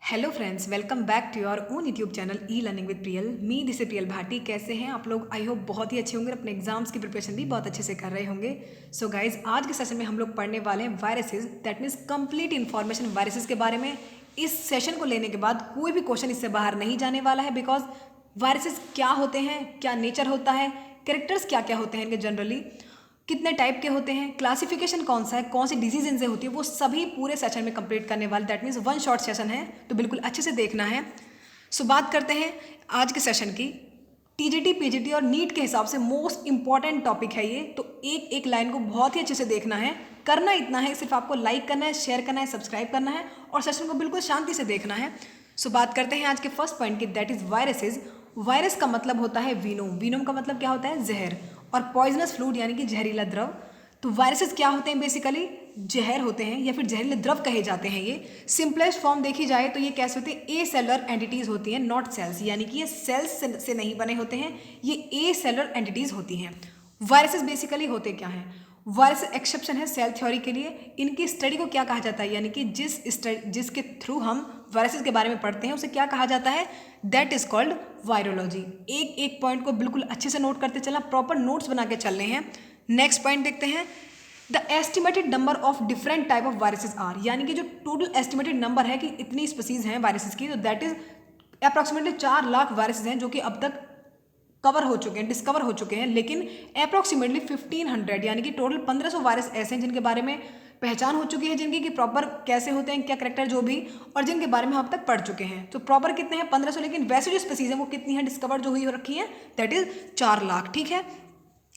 Hello friends, welcome back to your own YouTube channel e learning with Priyal. Me this Priyal Bhati. कैसे हैं आप लोग? I hope बहुत ही अच्छे होंगे, अपने एग्जाम्स की प्रिपरेशन भी बहुत अच्छे से कर रहे होंगे। सो गाइज, आज के सेशन में हम लोग पढ़ने वाले हैं viruses, that means complete information viruses के बारे में। इस सेशन को लेने के बाद कोई भी क्वेश्चन इससे बाहर नहीं जाने वाला है, बिकॉज वायरसेस क्या होते हैं, क्या नेचर होता है, कैरेक्टर्स क्या क्या होते हैं इनके जनरली, कितने टाइप के होते हैं, क्लासिफिकेशन कौन सा है, कौन सी डिजीज इनसे होती है, वो सभी पूरे सेशन में कंप्लीट करने वाले। That means one short session है, तो बिल्कुल अच्छे से देखना है। सो बात करते हैं आज के सेशन की। टीजीटी, पीजीटी और नीट के हिसाब से मोस्ट इंपॉर्टेंट टॉपिक है ये, तो एक एक लाइन को बहुत ही अच्छे से देखना है। करना इतना है, सिर्फ आपको लाइक करना है, शेयर करना है, सब्सक्राइब करना है और सेशन को बिल्कुल शांति से देखना है। सो बात करते हैं आज के फर्स्ट पॉइंट की, दैट इज वायरसेस। वायरस का मतलब होता है वीनोम। वीनोम का मतलब क्या होता है? जहर। और पॉइजनस फ्लूइड यानी कि जहरीला द्रव। तो वायरसेस क्या होते हैं? बेसिकली जहर होते हैं या फिर जहरीले द्रव कहे जाते हैं। ये सिंपलेस्ट फॉर्म देखी जाए तो ये कैसे होते हैं? ए सेलर एंटिटीज होती हैं, नॉट सेल्स, यानी कि ये सेल्स से नहीं बने होते हैं, ये ए सेलर एंटिटीज होती हैं। वायरसेस बेसिकली होते क्या हैं? वायरस एक्सेप्शन है सेल थ्योरी के लिए। इनकी स्टडी को क्या कहा जाता है? यानी कि जिसके थ्रू हम वायरसेस के बारे में पढ़ते हैं उसे क्या कहा जाता है? That is called virology. एक एक पॉइंट को बिल्कुल अच्छे से नोट करते चलना, प्रॉपर नोट्स बना के चल रहे हैं। नेक्स्ट पॉइंट देखते हैं। The estimated number of different type of viruses are, यानी कि जो टोटल एस्टिमेटेड नंबर है कि इतनी स्पीसीज हैं वायरसेस की, तो that is approximately 4 lakh viruses हैं जो कि अब तक कवर हो चुके हैं, डिस्कवर हो चुके हैं। लेकिन अप्रॉक्सीमेटली 1500 यानी कि टोटल 1500 वायरस ऐसे हैं जिनके बारे में पहचान हो चुकी है, जिनकी कि प्रॉपर कैसे होते हैं, क्या करेक्टर जो भी, और जिनके बारे में हम अब तक पढ़ चुके हैं। तो प्रॉपर कितने हैं? 1500। लेकिन वैसे जो स्पीसीज हैं वो कितनी हैं डिस्कवर जो हुई हो रखी है? That is 4 lakh. ठीक है,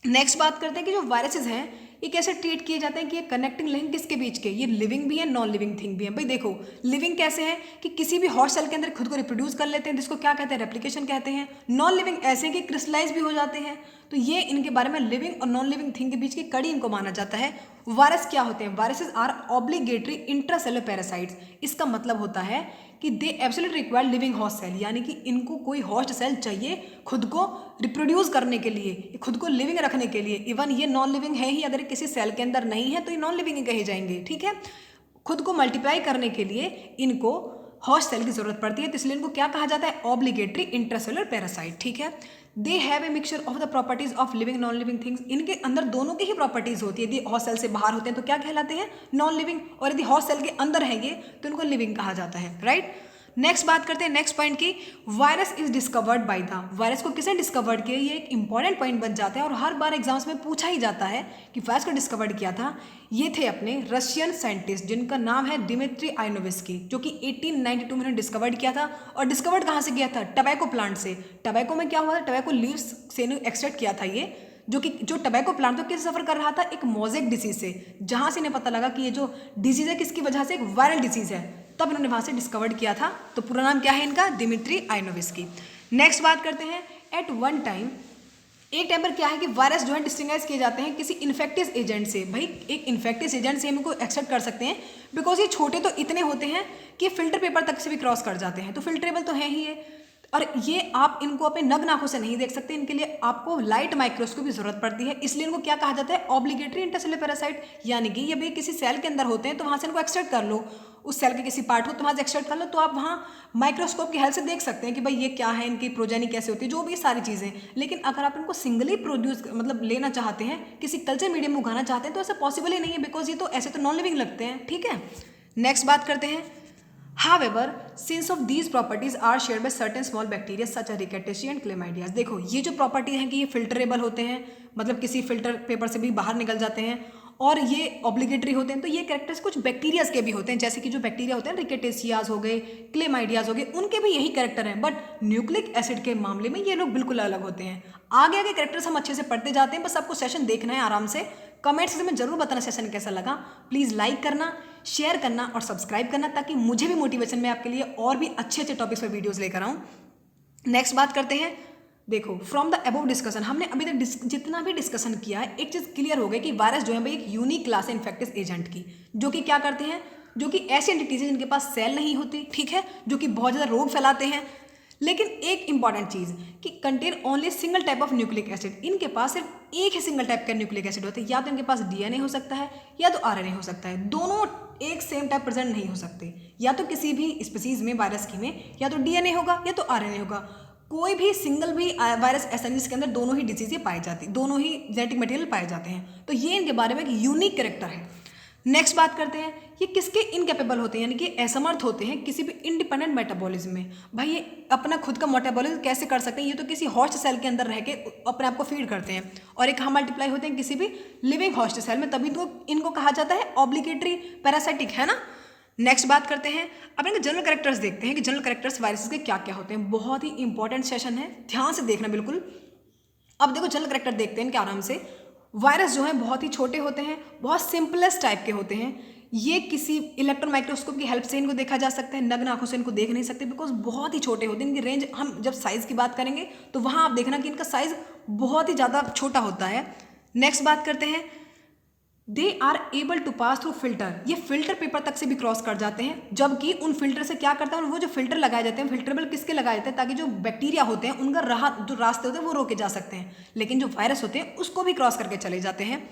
नेक्स्ट बात करते हैं कि जो वायरसेस हैं ये कैसे ट्रीट किए जाते हैं, कि ये कनेक्टिंग लिंक किसके बीच के? ये लिविंग भी है, नॉन लिविंग थिंग भी है। भाई देखो, लिविंग कैसे है कि किसी भी हॉस्ट सेल के अंदर खुद को रिप्रोड्यूस कर लेते हैं, जिसको क्या कहते हैं? रेप्लिकेशन कहते हैं। नॉन लिविंग ऐसे हैं कि क्रिस्टलाइज भी हो जाते हैं। तो ये इनके बारे में लिविंग और नॉन लिविंग थिंग के बीच की कड़ी इनको माना जाता है। वायरस क्या होते हैं? Viruses are obligatory intracellular parasites. इसका मतलब होता है कि they absolutely require living host cell, यानी कि इनको कोई हॉस्ट सेल चाहिए खुद को रिप्रोड्यूस करने के लिए, खुद को लिविंग रखने के लिए। इवन ये नॉन लिविंग है ही, अगर किसी सेल के अंदर नहीं है तो ये नॉन लिविंग ही कहे जाएंगे। ठीक है, खुद को मल्टीप्लाई करने के लिए इनको हॉस्ट सेल की जरूरत पड़ती है, तो इसलिए इनको क्या कहा जाता है? Obligatory intracellular parasite. ठीक है, they have a mixture of the properties of living non living things. इनके अंदर दोनों की ही प्रॉपर्टीज होती है। यदि हॉस्ट सेल से बाहर होते हैं तो क्या कहलाते हैं? नॉन लिविंग, और यदि हॉस्ट सेल के अंदर रहेंगे तो इनको लिविंग कहा जाता है। राइट, नेक्स्ट बात करते हैं नेक्स्ट पॉइंट की। Virus is discovered by the, virus को किसने डिस्कवर्ड किया? ये एक इंपॉर्टेंट पॉइंट बन जाता है और हर बार एग्जाम्स में पूछा ही जाता है कि वायरस को डिस्कवर्ड किया था। ये थे अपने रशियन साइंटिस्ट जिनका नाम है डिमित्री आइनोविस्की, जो कि 1892 में डिस्कवर्ड किया था। और डिस्कवर्ड कहाँ से किया था? टबैको प्लांट से। टबैको में क्या हुआ था? टबैको लीव्स से एक्सट्रैक्ट किया था ये, जो टबैको प्लांट तो किस सफ़र कर रहा था? एक मोजेक डिसीज से, जहाँ से इन्हें पता लगा कि ये जो डिजीज़ है किसकी वजह से? एक वायरल डिसीज़ है, तब इन्होंने वहाँ से डिस्कवर्ड किया था। तो पूरा नाम क्या है इनका? डिमित्री आइनोविस्की। नेक्स्ट बात करते हैं। एट वन टाइम, एक टाइम पर क्या है कि वायरस जो है डिस्टिंग्विश किए जाते हैं किसी इन्फेक्टिस एजेंट से। भाई एक इन्फेक्टिस एजेंट से हम इनको एक्सेप्ट कर सकते हैं, बिकॉज ये छोटे तो इतने होते हैं कि फिल्टर पेपर तक से भी क्रॉस कर जाते हैं, तो फिल्ट्रेबल तो है ही ये। और ये आप इनको अपने नग्न आंखों से नहीं देख सकते, इनके लिए आपको लाइट माइक्रोस्कोप की जरूरत पड़ती है। इसलिए इनको क्या कहा जाता है? Obligatory intercellular parasite. यानी कि ये भी किसी सेल के अंदर होते हैं तो वहाँ से इनको एक्सट्रैक्ट कर लो, उस सेल के किसी पार्ट को तो वहाँ से एक्सट्रैक्ट कर लो, तो आप वहाँ माइक्रोस्कोप की हेल्प से देख सकते हैं कि भाई ये क्या है, इनकी प्रोजेनी कैसे होती है, जो भी सारी चीज़ें। लेकिन अगर आप इनको सिंगली प्रोड्यूस मतलब लेना चाहते हैं, किसी कल्चर मीडियम में उगाना चाहते हैं, तो ऐसा पॉसिबल ही नहीं है, बिकॉज ये तो ऐसे तो नॉन लिविंग लगते हैं। ठीक है, नेक्स्ट बात करते हैं। However, since of these properties are shared by certain small bacteria such as Rickettsia and Chlamydia। देखो ये जो प्रॉपर्टी है कि ये फिल्टरेबल होते हैं, मतलब किसी फिल्टर पेपर से भी बाहर निकल जाते हैं, और ये ऑब्लिगेटरी होते हैं, तो ये कैरेक्टर्स कुछ बैक्टीरियाज के भी होते हैं, जैसे कि जो बैक्टीरिया होते हैं रिकेटेशियाज हो गए, क्लेमाइडियाज हो गए, उनके भी यही कैरेक्टर हैं। बट न्यूक्लिक एसिड के मामले में ये लोग बिल्कुल अलग होते हैं। आगे आगे कैरेक्टर्स हम अच्छे से पढ़ते जाते हैं, बस आपको सेशन देखना है आराम से। कमेंट सेक्शन में जरूर बताना सेशन कैसा लगा। प्लीज़ लाइक करना, शेयर करना और सब्सक्राइब करना, ताकि मुझे भी मोटिवेशन में आपके लिए और भी अच्छे अच्छे टॉपिक्स पर वीडियोस लेकर आऊँ। नेक्स्ट बात करते हैं। देखो, फ्रॉम द अबव डिस्कशन, हमने अभी तक जितना भी डिस्कशन किया है, एक चीज़ क्लियर हो गई कि वायरस जो है भाई एक यूनिक क्लास है इन्फेक्टिस एजेंट की, जो कि क्या करते हैं? जो कि ऐसी एंटिटीज है जिनके पास सेल नहीं होती, ठीक है, जो कि बहुत ज़्यादा रोग फैलाते हैं, लेकिन एक इंपॉर्टेंट चीज़ कि contain only single type of nucleic acid, इनके पास सिर्फ एक ही सिंगल टाइप का न्यूक्लिक एसिड होता है, या तो इनके पास डीएनए हो सकता है या तो आरएनए हो सकता है, दोनों एक सेम टाइप प्रेजेंट नहीं हो सकते। या तो किसी भी स्पीसीज में वायरस की में या तो डीएनए होगा या तो आरएनए होगा, कोई भी सिंगल भी वायरस ऐसा नहीं जिसके अंदर दोनों ही डिजीजें पाई जाती, दोनों ही जेनेटिक मटेरियल पाए जाते हैं। तो ये इनके बारे में एक यूनिक कैरेक्टर है। नेक्स्ट बात करते हैं, ये किसके इनकेपेबल होते हैं, यानी कि असमर्थ होते हैं किसी भी इंडिपेंडेंट मेटाबॉलिज्म में। भाई ये अपना खुद का मेटाबॉलिज्म कैसे कर सकते हैं, ये तो किसी होस्ट सेल के अंदर रह के अपने आप को फीड करते हैं, और एक हम मल्टीप्लाई होते हैं किसी भी लिविंग होस्ट सेल में, तभी तो इनको कहा जाता है ऑब्लिगेटरी पैरासाइटिक, है ना। नेक्स्ट बात करते हैं, अब इनके जनरल कैरेक्टर्स देखते हैं कि जनरल कैरेक्टर्स वायरसेस के क्या क्या होते हैं। बहुत ही इंपॉर्टेंट सेशन है, ध्यान से देखना बिल्कुल। अब देखो जनरल कैरेक्टर देखते हैं इनके आराम से। वायरस जो है बहुत ही छोटे होते हैं, बहुत सिंपलेस्ट टाइप के होते हैं। ये किसी इलेक्ट्रॉन माइक्रोस्कोप की हेल्प से इनको देखा जा सकता है, नग्न आंखों से इनको देख नहीं सकते बिकॉज बहुत ही छोटे होते हैं। इनकी रेंज, हम जब साइज़ की बात करेंगे तो वहाँ आप देखना कि इनका साइज़ बहुत ही ज़्यादा छोटा होता है। नेक्स्ट बात करते हैं, they are able to pass through filter, ये फिल्टर पेपर तक से भी क्रॉस कर जाते हैं, जबकि उन फिल्टर से क्या करता है, वो जो फिल्टर लगाए जाते हैं, फिल्टरेबल किसके लगाए जाते हैं, ताकि जो बैक्टीरिया होते हैं उनका जो रास्ते होते हैं वो रोके जा सकते हैं, लेकिन जो वायरस होते हैं उसको भी क्रॉस करके चले जाते हैं।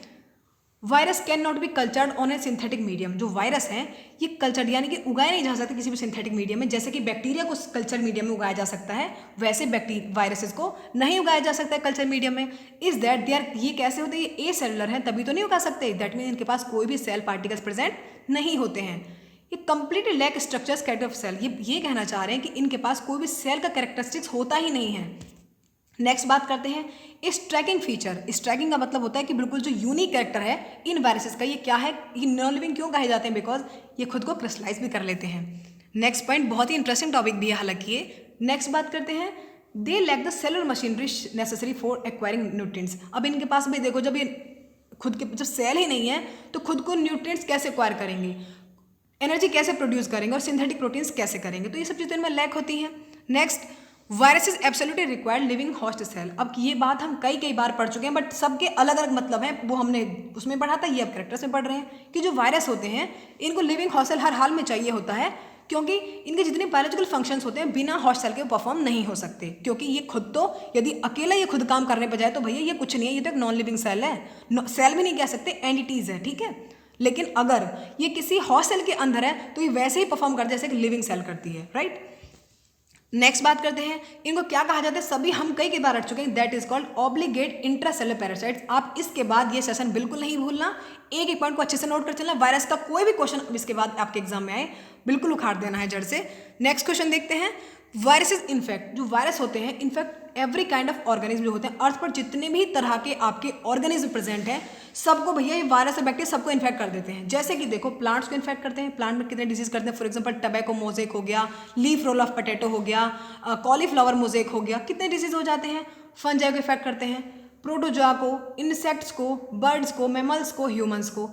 Virus can not be cultured on A synthetic medium, जो वायरस हैं ये कल्चर्ड यानी कि उगाए नहीं जा सकते किसी भी सिंथेटिक मीडियम में। जैसे कि बैक्टीरिया को कल्चर मीडियम में उगाया जा सकता है, वैसे वायरसेस को नहीं उगाया जा सकता है कल्चर मीडियम में। इज दैट दे आर, ये कैसे होते हैं, ये ए सेलुलर हैं तभी तो नहीं उगा सकते, दैट मीन इनके पास कोई भी सेल पार्टिकल्स प्रेजेंट नहीं होते हैं। ये completely lack structures character of cell, ये कहना चाह रहे हैं कि इनके पास कोई भी सेल का कैरेक्टरिस्टिक्स होता ही नहीं है। नेक्स्ट बात करते हैं स्ट्राइकिंग फीचर। स्ट्राइकिंग का मतलब होता है कि बिल्कुल जो यूनिक कैरेक्टर है इन वायरसेस का, ये क्या है, ये नॉन लिविंग क्यों कहे जाते हैं, बिकॉज ये खुद को क्रिस्टलाइज भी कर लेते हैं। नेक्स्ट पॉइंट बहुत ही इंटरेस्टिंग टॉपिक भी है हालांकि ये। नेक्स्ट बात करते हैं, they lack the cellular machinery necessary for acquiring nutrients. अब इनके पास भी देखो, जब ये खुद के जब सेल ही नहीं है तो खुद को न्यूट्रिएंट्स कैसे एक्वायर करेंगे, एनर्जी कैसे प्रोड्यूस करेंगे और सिंथेटिक प्रोटीन्स कैसे करेंगे, तो ये सब चीज़ें इनमें लैक होती हैं। Next, virus is absolutely required living host cell. अब ये बात हम कई बार पढ़ चुके हैं, बट सबके अलग अलग मतलब हैं, वो हमने उसमें पढ़ा था, ये अब कैरेक्टर्स में पढ़ रहे हैं कि जो वायरस होते हैं इनको लिविंग होस्ट सेल हर हाल में चाहिए होता है, क्योंकि इनके जितने बायोलॉजिकल फंक्शंस होते हैं बिना होस्ट सेल के परफॉर्म नहीं हो सकते, क्योंकि ये खुद तो यदि अकेला ये खुद काम करने पर जाए तो भैया ये कुछ नहीं है, ये तो एक नॉन लिविंग सेल है, सेल भी नहीं कह सकते, एंटिटीज है, ठीक है। लेकिन अगर ये किसी होस्ट सेल के अंदर है तो ये वैसे ही परफॉर्म करते हैं जैसे एक लिविंग सेल करती है, राइट। नेक्स्ट बात करते हैं, इनको क्या कहा जाता है, सभी हम कई बार रट चुके हैं, that is called obligate intracellular parasites. आप इसके बाद ये सेशन बिल्कुल नहीं भूलना, एक एक पॉइंट को अच्छे से नोट कर चलना, वायरस का कोई भी क्वेश्चन इसके बाद आपके एग्जाम में आए बिल्कुल उखाड़ देना है जड़ से। नेक्स्ट क्वेश्चन देखते हैं, वायरसेस इनफेक्ट, जो वायरस होते हैं in fact every kind of organism जो होते हैं, अर्थ पर जितने भी तरह के आपके ऑर्गेनिज्म प्रेजेंट हैं सबको भैया ये वायरस और बैक्टीरिया सबको इन्फेक्ट कर देते हैं। जैसे कि देखो प्लांट्स को इन्फेक्ट करते हैं, प्लांट में कितने डिजीज करते हैं, फॉर एग्जांपल टबैको मोजेक हो गया, लीफ रोल ऑफ पोटैटो हो गया, कॉलीफ्लावर मोजेक हो गया, कितने डिजीज हो जाते हैं, फंजाई को इफेक्ट करते हैं, प्रोटोजोआ को, इंसेक्ट्स को, बर्ड्स को, मैमल्स को, ह्यूमंस को।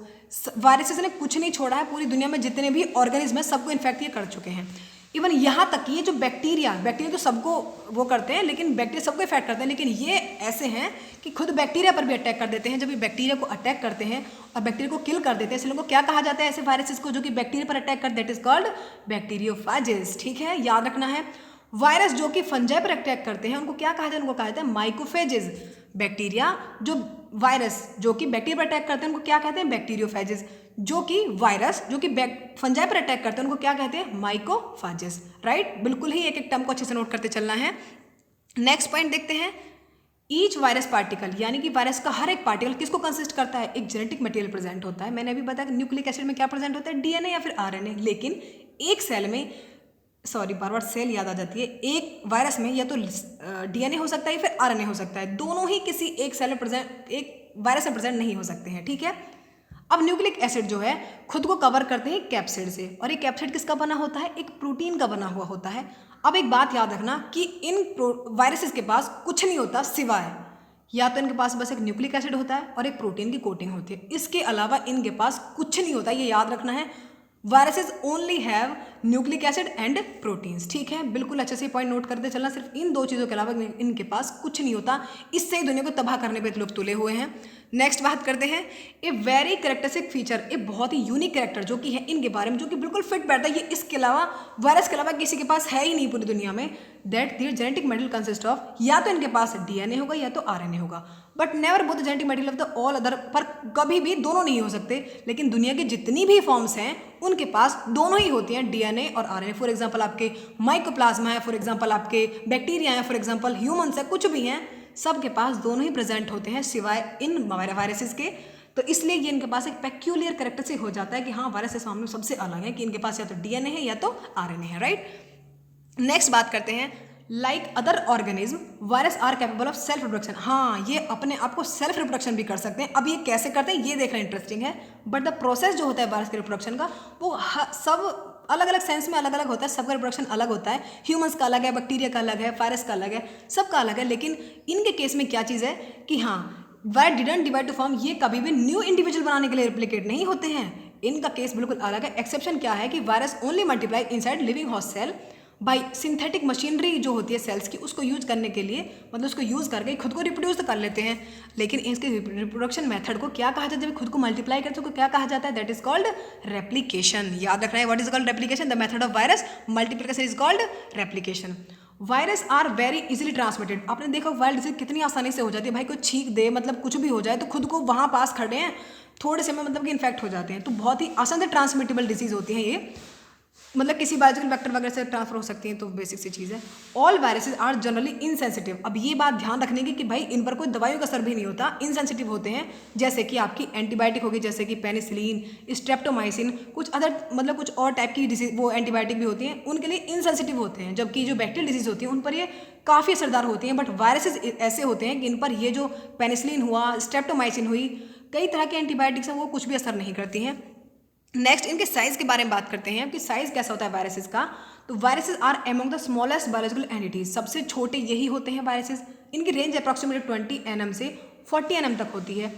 वायरसेस ने कुछ नहीं छोड़ा है, पूरी दुनिया में जितने भी ऑर्गेनिज्म है सबको इन्फेक्ट ये कर चुके हैं। इवन यहाँ तक कि ये जो बैक्टीरिया तो सबको वो करते हैं, लेकिन बैक्टीरिया सबको इफेक्ट करते हैं, लेकिन ये ऐसे हैं कि खुद बैक्टीरिया पर भी अटैक कर देते हैं। जब ये बैक्टीरिया को अटैक करते हैं और बैक्टीरिया को किल कर देते हैं, इसलिए उनको क्या कहा जाता है ऐसे वायरसेस को जो कि बैक्टीरिया पर अटैक कर, दैट इज कॉल्ड बैक्टीरियोफेजेस, ठीक है, याद रखना है। वायरस जो कि फंजाई पर अटैक करते हैं उनको क्या कहा जाता है, उनको कहा जाता है माइकोफेजेस। बैक्टीरिया जो वायरस जो कि बैक्टीरिया पर अटैक करते हैं उनको क्या कहते हैं, बैक्टीरियोफेजेस। जो कि वायरस जो कि फंजाई पर अटैक करते हैं उनको क्या कहते हैं, माइकोफेजेस, राइट। बिल्कुल ही एक एक टर्म को अच्छे से नोट करते चलना है। नेक्स्ट पॉइंट देखते हैं, ईच वायरस पार्टिकल, यानी कि वायरस का हर एक पार्टिकल किसको कंसिस्ट करता है, एक जेनेटिक मटेरियल प्रेजेंट होता है। मैंने अभी बताया कि न्यूक्लिक एसिड में क्या प्रेजेंट होता है, डीएनए या फिर आरएनए, लेकिन एक सेल में, सॉरी बार बार सेल याद आ जाती है, एक वायरस में या तो डीएनए हो सकता है या फिर आरएनए हो सकता है, दोनों ही किसी एक सेल में प्रेजेंट, एक वायरस में प्रेजेंट नहीं हो सकते हैं, ठीक है। अब न्यूक्लिक एसिड जो है खुद को कवर करते हैं कैप्सिड से, और ये कैप्सिड किसका बना होता है, एक प्रोटीन का बना हुआ होता है। अब एक बात याद रखना कि इन वायरसेस के पास कुछ नहीं होता सिवाय, या तो इनके पास बस एक न्यूक्लिक एसिड होता है और एक प्रोटीन की कोटिंग होती है, इसके अलावा इनके पास कुछ नहीं होता, ये याद रखना है। Viruses only have nucleic acid and proteins, ठीक है, बिल्कुल अच्छे से पॉइंट नोट करते चलना। सिर्फ इन दो चीज़ों के अलावा इनके पास कुछ नहीं होता, इससे ही दुनिया को तबाह करने पे लोग तुले हुए हैं। नेक्स्ट बात करते हैं ए वेरी करेक्टरिस्टिक फीचर, एक बहुत ही यूनिक कैरेक्टर जो कि है इनके बारे में, जो कि बिल्कुल फिट बैठता है, ये इसके अलावा वायरस के अलावा किसी के पास है ही नहीं पूरी दुनिया में, that there genetic material consist of, या तो इनके पास डीएनए होगा या तो आरएनए होगा, but never both the genetic material of the all other, पर कभी भी दोनों नहीं हो सकते। लेकिन दुनिया की जितनी भी फॉर्म्स हैं उनके पास दोनों ही होती हैं, डीएनए और आरएनए। फॉर एग्जाम्पल आपके माइकोप्लाज्मा है, फॉर एग्जाम्पल आपके बैक्टीरिया है, फॉर एग्जाम्पल ह्यूमन्स है, कुछ भी हैं, सबके पास दोनों ही प्रेजेंट होते हैं सिवाय इन वायरसेस के। तो इसलिए ये इनके पास एक पेक्यूलियर कैरेक्टरिस्टिक हो जाता है कि हाँ वायरसेस मामले में सबसे अलग है कि इनके पास या तो डीएनए है या तो आरएनए है, राइट। नेक्स्ट बात करते हैं like other organism virus are capable of self reproduction. हाँ, ये अपने आप को सेल्फ रिप्रोडक्शन भी कर सकते हैं। अब ये कैसे करते हैं ये देखना इंटरेस्टिंग है, बट द प्रोसेस जो होता है वायरस के रिप्रोडक्शन का वो सब अलग अलग सेंस में अलग अलग होता है, सबका रिप्रोडक्शन अलग होता है, ह्यूमंस का अलग है, बैक्टीरिया का अलग है, वायरस का अलग है, सबका अलग है। लेकिन इनके केस में क्या चीज़ है कि हाँ wire didn't divide two form, ये कभी भी न्यू इंडिविजुअल बनाने के लिए रिप्लिकेट नहीं होते हैं, इनका केस बिल्कुल अलग है। एक्सेप्शन क्या है कि virus only multiply inside living host cell by synthetic machinery जो होती है सेल्स की, उसको यूज करने के लिए, मतलब उसको यूज करके खुद को रिप्रोड्यूस तो कर लेते हैं। लेकिन इसके रिप्रोडक्शन मेथड को क्या कहा जाता है, जब खुद को मल्टीप्लाई करते हैं तो क्या कहा जाता है, दैट इज कॉल्ड रेप्लिकेशन। याद रखना है, what is called replication, the method of virus multiplication is called replication. Virus are very easily transmitted. आपने देखा वायरल डिजीज कितनी आसानी से हो जाती है, भाई कोई छींक दे, मतलब कुछ भी हो जाए तो खुद को वहाँ पास खड़े हैं, थोड़े से में मतलब कि इन्फेक्ट हो जाते हैं। तो बहुत ही आसान से ट्रांसमिटेबल डिजीज होती है ये, मतलब किसी बायोलॉजिकल वेक्टर वगैरह से ट्रांसफर हो सकती हैं, तो बेसिक सी चीज़ है। All viruses are generally insensitive. अब ये बात ध्यान रखने की कि भाई इन पर कोई दवाइयों का असर भी नहीं होता, इनसेंसिटिव होते हैं। जैसे कि आपकी एंटीबायोटिक होगी, जैसे कि पेनिसिलिन, स्ट्रेप्टोमाइसिन, कुछ अदर मतलब कुछ और टाइप की डिजीज वो एंटीबायोटिक भी होती हैं, उनके लिए इनसेंसिटिव होते हैं। जबकि जो बैक्टीरियल डिजीज होती हैं उन पर ये काफ़ी असरदार होती हैं। बट वायरसेस ऐसे होते हैं कि इन पर ये जो पेनिसिलिन हुआ, स्ट्रेप्टोमाइसिन हुई, कई तरह के एंटीबायोटिक्स हैं, वो कुछ भी असर नहीं करती हैं। नेक्स्ट इनके साइज के बारे में बात करते हैं कि साइज कैसा होता है वायरसेस का। तो viruses are among the smallest biological entities, सबसे छोटे यही होते हैं वायरसेस। इनकी रेंज अप्रॉक्सीमेटली 20 nm से 40 nm तक होती है।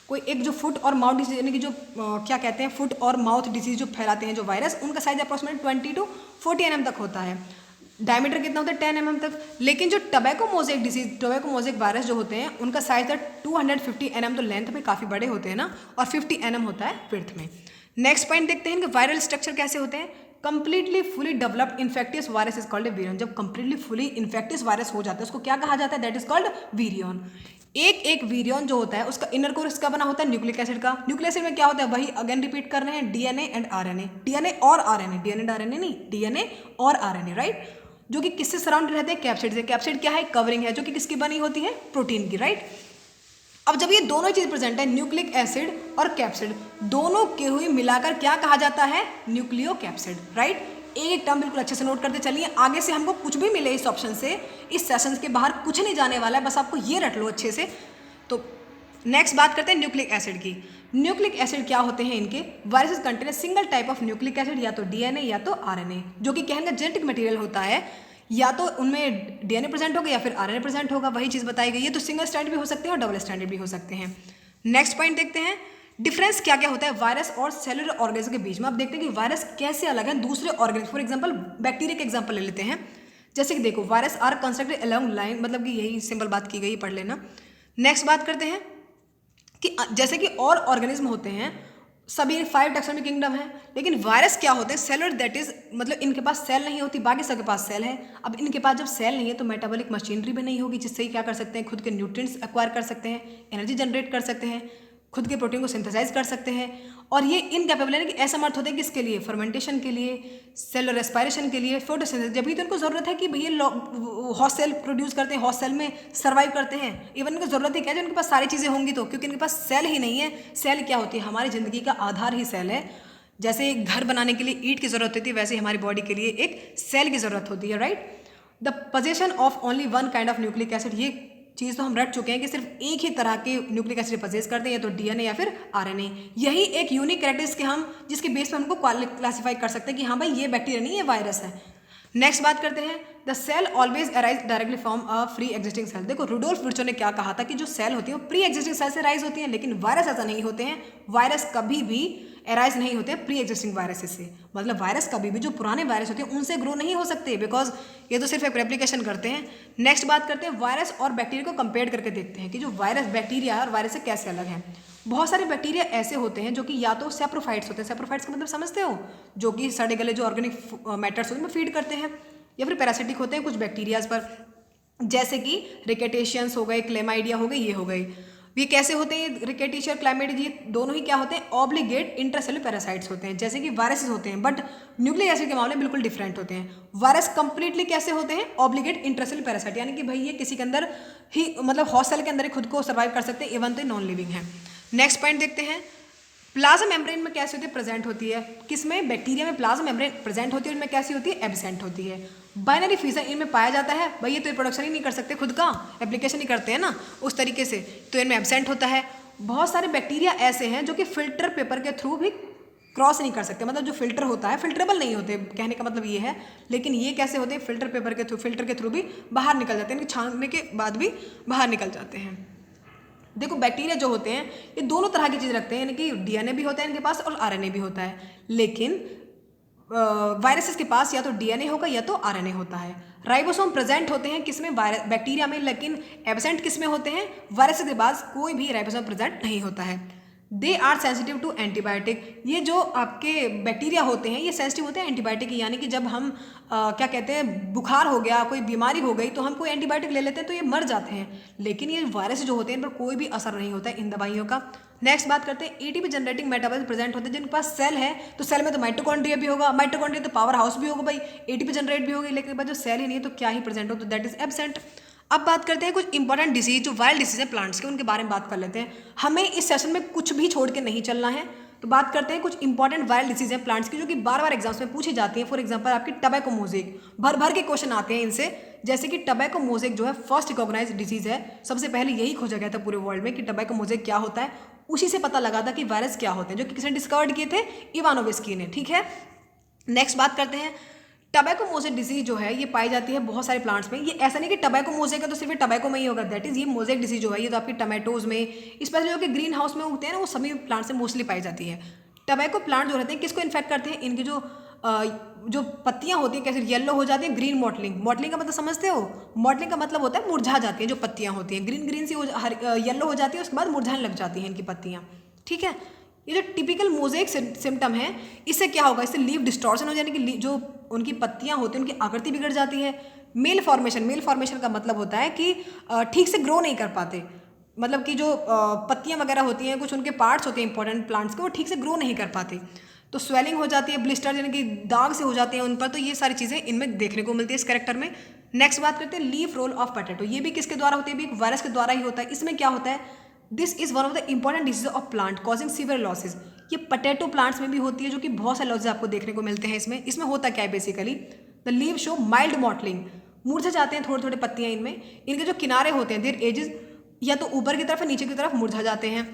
कोई एक जो फुट और माउथ डिजीज, यानी कि जो क्या कहते हैं फुट और माउथ डिजीज जो फैलाते हैं जो वायरस, उनका साइज अप्रॉक्सीमेटली 20 to 40 nm तक होता है। डायमीटर कितना होता है 10 mm तक। लेकिन जो tobacco mosaic disease, tobacco mosaic virus जो होते हैं उनका साइज है 250 nm, तो लेंथ में काफ़ी बड़े होते हैं ना, और 50 nm होता है विड्थ में। नेक्स्ट पॉइंट देखते हैं कि वायरल स्ट्रक्चर कैसे होते हैं। Completely fully developed infectious virus is called वीरियन। जब कंप्लीटली फुली इन्फेक्टियस वायरस हो जाता है उसको क्या कहा जाता है, दैट इज कॉल्ड वीरियन। एक वीरियन जो होता है उसका इनर कोर इसका बना होता है न्यूक्लिक एसिड का। न्यूक्लिक एसिड में क्या होता है, वही अगेन रिपीट कर रहे हैं, डीएनए एंड आरएनए, डीएनए और आरएनए, डीएनए एंड आरएनए नहीं, डीएनए और आरएनए, राइट, जो कि किससे सराउंड रहते हैं, कैप्सिड से। कैप्सिड क्या है, कवरिंग है, जो कि किसकी बनी होती है, प्रोटीन की, राइट। अब जब ये दोनों चीज प्रेजेंट है, न्यूक्लिक एसिड और कैप्सिड, दोनों के हुए मिलाकर क्या कहा जाता है, न्यूक्लियो कैप्सिड, राइट। एक टर्म बिल्कुल अच्छे से नोट करते चलिए, आगे से हमको कुछ भी मिले इस ऑप्शन से, इस सेशन के बाहर कुछ नहीं जाने वाला है, बस आपको ये रट लो अच्छे से। तो नेक्स्ट बात करते हैं न्यूक्लिक एसिड की। न्यूक्लिक एसिड क्या होते हैं इनके, viruses contain single type of nucleic acid, या तो डीएनए या तो आरएनए, जो कि कहने का जेनेटिक मटेरियल होता है, या तो उनमें डीएनए प्रेजेंट होगा या फिर आरएनए प्रेजेंट होगा, वही चीज़ बताई गई है। तो सिंगल स्ट्रैंड भी हो सकते हैं और डबल स्ट्रैंडेड भी हो सकते हैं। नेक्स्ट पॉइंट देखते हैं, डिफरेंस क्या क्या होता है वायरस और सेलुलर ऑर्गेनिज्म के बीच में। अब देखते हैं कि वायरस कैसे अलग है दूसरे ऑर्गेनिज्म। फॉर एग्जांपल बैक्टीरिया के एग्जांपल ले लेते हैं, जैसे कि देखो virus are constructed along line, मतलब कि यही सिंपल बात की गई, पढ़ लेना। नेक्स्ट बात करते हैं कि जैसे कि और ऑर्गेनिज्म होते हैं, सभी 5 टैक्सोनॉमिक किंगडम है, लेकिन वायरस क्या होते हैं, सेलुलर, दैट इज मतलब इनके पास सेल नहीं होती, बाकी सबके पास सेल है। अब इनके पास जब सेल नहीं है तो मेटाबॉलिक मशीनरी भी नहीं होगी, जिससे क्या कर सकते हैं, खुद के न्यूट्रिएंट्स एक्वायर कर सकते हैं, एनर्जी जनरेट कर सकते हैं, खुद के प्रोटीन को सिंथेसाइज कर सकते हैं। और ये इनकैपेबल है कि असमर्थ होते हैं किसके लिए, फर्मेंटेशन के लिए, सेलुलर रेस्पायरेशन के लिए, फोटोसिंथेसिस। जब भी तो इनको जरूरत है कि भैया हॉस्ट सेल प्रोड्यूस करते हैं, हॉस्ट सेल में सर्वाइव करते हैं। इवन इनको जरूरत है क्या, जो इनके पास सारी चीज़ें होंगी तो, क्योंकि इनके पास सेल ही नहीं है। सेल क्या होती है, हमारी जिंदगी का आधार ही सेल है। जैसे एक घर बनाने के लिए ईंट की जरूरत होती है, वैसे हमारी बॉडी के लिए एक सेल की जरूरत होती है, right. The possession of only one kind of nucleic acid, ये चीज़ तो हम रट चुके हैं कि सिर्फ एक ही तरह के न्यूक्लिक एसिड पजेस करते हैं, या तो डीएनए या फिर आरएनए। यही एक यूनिक कैरेक्टरिस्टिक हम जिसके बेस पर हमको क्लासीफाई कर सकते हैं कि हाँ भाई ये बैक्टीरिया नहीं, ये वायरस है। नेक्स्ट बात करते हैं, the cell always arise directly from a free existing cell. देखो रुडोल्फ विर्चो ने क्या कहा था कि जो सेल होती है वो प्री एग्जिस्टिंग सेल से राइज होती है, लेकिन वायरस ऐसा नहीं होते हैं। वायरस कभी भी एराइज नहीं होते प्री एग्जिस्टिंग वायरसेस से। मतलब वायरस कभी भी जो पुराने वायरस होते हैं उनसे ग्रो नहीं हो सकते, बिकॉज ये तो सिर्फ एक रेप्लिकेशन करते हैं। नेक्स्ट बात करते हैं वायरस और बैक्टीरिया को कंपेयर करके देखते हैं कि जो वायरस बैक्टीरिया है और वायरस से कैसे अलग है। बहुत सारे बैक्टीरिया ऐसे होते हैं जो कि या तो सेप्रोफाइट्स होते हैं, सेप्रोफाइट्स का मतलब समझते हो, जो कि सड़े गले जो ऑर्गेनिक मैटर्स होते हैं फीड करते हैं, या फिर पैरासिटिक होते हैं कुछ बैक्टीरियाज पर, जैसे कि रिकेटेशियंस हो गए, क्लेमाइडिया हो गए, ये हो गई। ये कैसे होते हैं रिकेटेशिया और क्लाइमेडिया, ये दोनों ही क्या होते हैं ऑब्लिगेट इंट्रासेलुलर पैरासाइट्स होते हैं, जैसे कि वायरसेस होते हैं, बट न्यूक्लिक एसिड के मामले में बिल्कुल डिफरेंट होते हैं। वायरस कंप्लीटली कैसे होते हैं ऑब्लिगेट इंट्रासेलुलर पैरासाइट, यानी कि भाई ये किसी के अंदर ही मतलब हॉस्ट सेल के अंदर ही खुद को सर्वाइव कर सकते हैं, इवन तो नॉन लिविंग है। नेक्स्ट पॉइंट देखते हैं प्लाज्मा मेम्ब्रेन में कैसे होती है, प्रेजेंट होती है, किसमें बैक्टीरिया में प्लाज्मा मेम्ब्रेन प्रेजेंट होती है, इनमें कैसी होती है एब्सेंट होती है। बाइनरी फिजन इनमें पाया जाता है, भाई ये तो रिप्रोडक्शन ही नहीं कर सकते, खुद का एप्लीकेशन ही करते हैं ना उस तरीके से, तो इनमें एब्सेंट होता है। बहुत सारे बैक्टीरिया ऐसे हैं जो कि फिल्टर पेपर के थ्रू भी क्रॉस नहीं कर सकते, मतलब जो फिल्टर होता है फिल्टरेबल नहीं होते, कहने का मतलब ये है। लेकिन ये कैसे होते हैं फिल्टर पेपर के थ्रू, फिल्टर के थ्रू भी बाहर निकल जाते हैं, इनके छानने के बाद भी बाहर निकल जाते हैं। देखो बैक्टीरिया जो होते हैं ये दोनों तरह की चीज़ रखते हैं, यानी कि डीएनए भी होता है इनके पास और आरएनए भी होता है, लेकिन वायरसेस के पास या तो डीएनए होगा या तो आरएनए होता है। राइबोसोम प्रेजेंट होते हैं किसमें बैक्टीरिया में, लेकिन एब्सेंट किसमें होते हैं वायरसेस के पास कोई भी राइबोसोम प्रेजेंट नहीं होता है। They are sensitive to antibiotic, ये जो आपके बैक्टीरिया होते हैं ये सेंसिटिव होते हैं एंटीबायोटिक, यानी कि जब हम क्या कहते हैं बुखार हो गया, कोई बीमारी हो गई तो हम कोई एंटीबायोटिक ले लेते हैं तो ये मर जाते हैं, लेकिन ये वायरस जो होते हैं इन पर कोई भी असर नहीं होता है इन दवाइयों का। नेक्स्ट बात करते हैं एटीपी जनरेटिंग मेटाबॉलिज्म प्रेजेंट होते हैं, जिनके पास सेल है तो सेल में तो माइटोकॉन्ड्रिया भी होगा, माइटोकॉन्ड्रिया तो पावर हाउस भी होगा, भाई एटीपी जनरेट भी होगी, लेकिन जो सेल ही नहीं है तो क्या ही प्रेजेंट हो, तो दैट इज एब्सेंट। अब बात करते हैं कुछ इंपॉर्टेंट डिसीज जो वायरल डिसीज है प्लांट्स के, उनके बारे में बात कर लेते हैं। हमें इस सेशन में कुछ भी छोड़ के नहीं चलना है, तो बात करते हैं कुछ इंपॉर्टेंट वायरल डिसीज है प्लांट्स की जो कि बार बार एग्जाम्स में पूछी जाती है। फॉर एग्जांपल आपकी टबैको मोज़ेक, भर भर के क्वेश्चन आते हैं इनसे, जैसे कि टबैको मोज़ेक जो है फर्स्ट रिकॉग्नाइज्ड डिसीज है, सबसे पहले यही खोजा गया था पूरे वर्ल्ड में कि टबैको मोज़ेक क्या होता है, उसी से पता लगा था कि वायरस क्या होते हैं, जो कि किसने डिस्कवर्ड किए थे, इवानोविस्की ने, ठीक है। नेक्स्ट बात करते हैं टबैको मोज़ेक डिसीज जो है ये पाई जाती है बहुत सारे प्लांट्स में, ये ऐसा नहीं कि टबैको मोज़ेक है तो सिर्फ टबैको में ही होगा, दैट इज ये मोज़ेक डिसीज जो है ये तो आपकी टमाटोज में, स्पेशली जो कि ग्रीन हाउस में उगते हैं ना वो सभी प्लांट्स में मोस्टली पाई जाती है। टबैको प्लांट जो रहते हैं किसको इन्फेक्ट करते हैं, इनकी जो पत्तियां होती हैं कैसे येलो हो जाती हैं, ग्रीन मॉटलिंग, मॉटलिंग का मतलब समझते हो, मॉटलिंग का मतलब होता है मुरझा जाती हैं जो पत्तियां होती हैं, ग्रीन ग्रीन सी येलो हो जाती है, उसके बाद मुरझाने लग जाती हैं इनकी पत्तियां, ठीक है। ये जो टिपिकल मोज़ेक सिम्टम है इससे क्या होगा, इससे लीफ डिस्टॉर्शन हो जाने की, जो उनकी पत्तियां होती हैं उनकी आकृति बिगड़ जाती है। मेल फॉर्मेशन का मतलब होता है कि ठीक से ग्रो नहीं कर पाते, मतलब कि जो पत्तियां वगैरह होती हैं कुछ उनके पार्ट्स होते हैं इंपॉर्टेंट प्लांट्स के वो ठीक से ग्रो नहीं कर पाते, तो स्वेलिंग हो जाती है, ब्लिस्टर यानी कि दाग से हो जाते हैं उन पर, तो ये सारी चीज़ें इनमें देखने को मिलती है इस कैरेक्टर में। नेक्स्ट बात करते हैं लीफ रोल ऑफ पोटैटो, ये भी किसके द्वारा होती है, भी एक वायरस के द्वारा ही होता है। इसमें क्या होता है, this is one of the important disease of plant causing severe losses, ये पोटैटो प्लांट्स में भी होती है जो कि बहुत सारे लॉसेज आपको देखने को मिलते हैं इसमें। इसमें होता क्या है basically, the leave show mild mottling, मुरझा जाते हैं थोड़े थोड़े पत्तियां इनमें, इनके जो किनारे होते हैं देयर एजेस या तो ऊपर की तरफ या नीचे की तरफ मुरझा जाते हैं।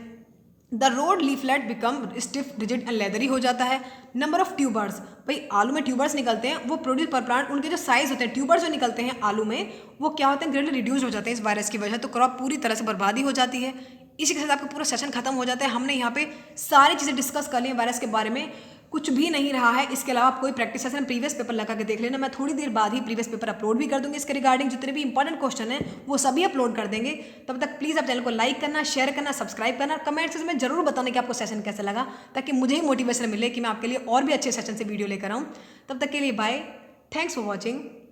The road leaflet become stiff rigid and leathery हो जाता है। नंबर ऑफ ट्यूबर्स, भाई आलू में ट्यूबर्स निकलते हैं वो प्रोड्यूस पर प्लांट, उनके जो साइज होते हैं ट्यूबर्स जो निकलते हैं आलू में वो क्या होते हैं ग्रेडली रिड्यूस हो जाते हैं इस वायरस की वजह, तो क्रॉप पूरी तरह से बर्बादी हो जाती है। इसी के साथ आपका पूरा सेशन खत्म हो जाता है। हमने यहाँ पे सारी चीज़ें डिस्कस कर ली हैं वायरस के बारे में, कुछ भी नहीं रहा है। इसके अलावा आप कोई प्रैक्टिस सेशन प्रीवियस पेपर लगा के देख लेना, मैं थोड़ी देर बाद ही प्रीवियस पेपर अपलोड भी कर दूंगी, इसके रिगार्डिंग जितने भी इंपॉर्टेंट क्वेश्चन हैं वो सभी अपलोड कर देंगे। तब तक प्लीज़ आप चैनल को लाइक करना, शेयर करना, सब्सक्राइब करना, कमेंट सेक्शन में जरूर बताने कि आपको सेशन कैसा लगा, ताकि मुझे ही मोटिवेशन मिले कि मैं आपके लिए और भी अच्छे सेशन से वीडियो लेकर आऊँ। तब तक के लिए बाय, थैंक्स फॉर वॉचिंग।